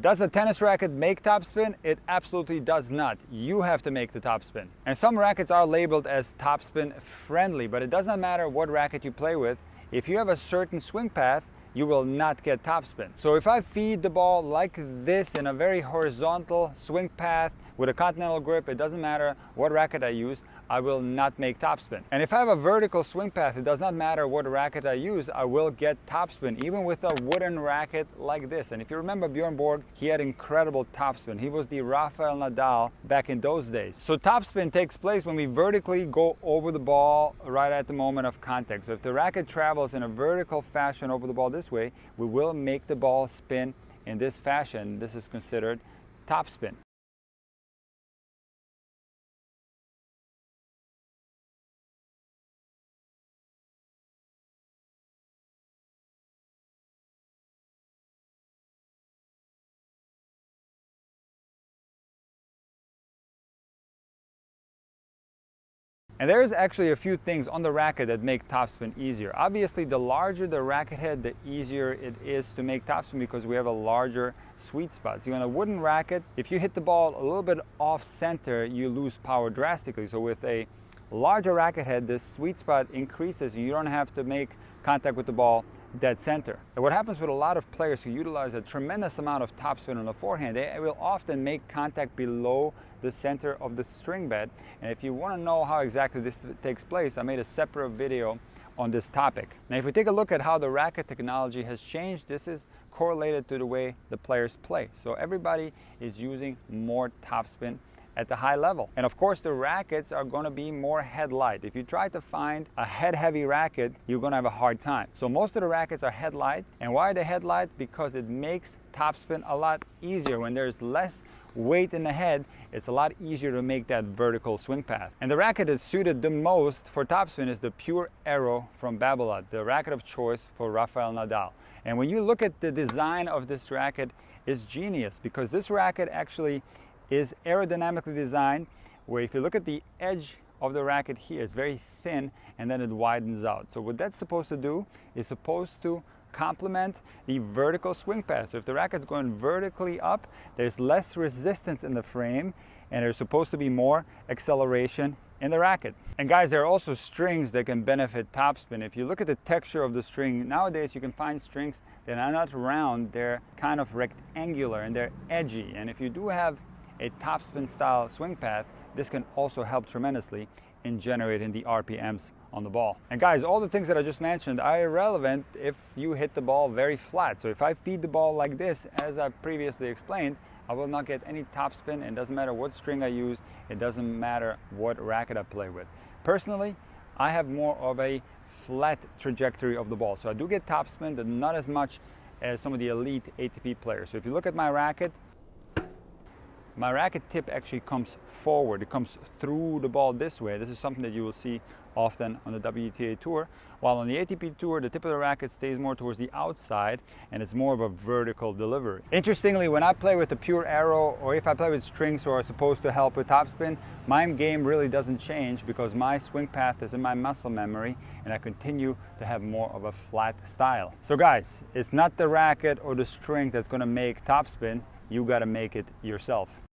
Does a tennis racket make topspin? It absolutely does not. You have to make the topspin. And some rackets are labeled as topspin friendly, but it does not matter what racket you play with. If you have a certain swing path, you will not get topspin. So if I feed the ball like this in a very horizontal swing path with a continental grip, it doesn't matter what racket I use, I will not make topspin. And if I have a vertical swing path, it does not matter what racket I use, I will get topspin, even with a wooden racket like this. And if you remember Bjorn Borg, he had incredible topspin. He was the Rafael Nadal back in those days. So topspin takes place when we vertically go over the ball right at the moment of contact. So if the racket travels in a vertical fashion over the ball this way, we will make the ball spin in this fashion. This is considered topspin. And there's actually a few things on the racket that make topspin easier. Obviously, the larger the racket head, the easier it is to make topspin because we have a larger sweet spot. See, on a wooden racket, if you hit the ball a little bit off center, you lose power drastically. So with a larger racket head, this sweet spot increases and you don't have to make contact with the ball dead center. And what happens with a lot of players who utilize a tremendous amount of topspin on the forehand, they will often make contact below the center of the string bed. And if you want to know how exactly this takes place, I made a separate video on this topic. Now if we take a look at how the racket technology has changed, this is correlated to the way the players play. So everybody is using more topspin at the high level. And of course the rackets are going to be more head light. If you try to find a head heavy racket, you're going to have a hard time. So most of the rackets are head light. And why are they head light? Because it makes topspin a lot easier. When there's less weight in the head, it's a lot easier to make that vertical swing path. And the racket that's suited the most for topspin is the Pure Aero from Babolat, the racket of choice for Rafael Nadal. And when you look at the design of this racket, it's genius because this racket actually is aerodynamically designed, where if you look at the edge of the racket here, it's very thin and then it widens out. So what that's supposed to do is supposed to complement the vertical swing path. So if the racket's going vertically up, there's less resistance in the frame and there's supposed to be more acceleration in the racket. And guys, there are also strings that can benefit topspin. If you look at the texture of the string, nowadays you can find strings that are not round, they're kind of rectangular and they're edgy. And if you do have a topspin style swing path, this can also help tremendously in generating the RPMs on the ball. And guys, all the things that I just mentioned are irrelevant if you hit the ball very flat. So if I feed the ball like this, as I previously explained, I will not get any topspin. It doesn't matter what string I use, it doesn't matter what racket I play with. Personally, I have more of a flat trajectory of the ball. So I do get topspin, but not as much as some of the elite ATP players. So if you look at my racket tip actually comes forward. It comes through the ball this way. This is something that you will see often on the WTA Tour. While on the ATP Tour, the tip of the racket stays more towards the outside and it's more of a vertical delivery. Interestingly, when I play with the Pure Aero or if I play with strings or are supposed to help with topspin, my game really doesn't change because my swing path is in my muscle memory and I continue to have more of a flat style. So guys, it's not the racket or the string that's going to make topspin. You got to make it yourself.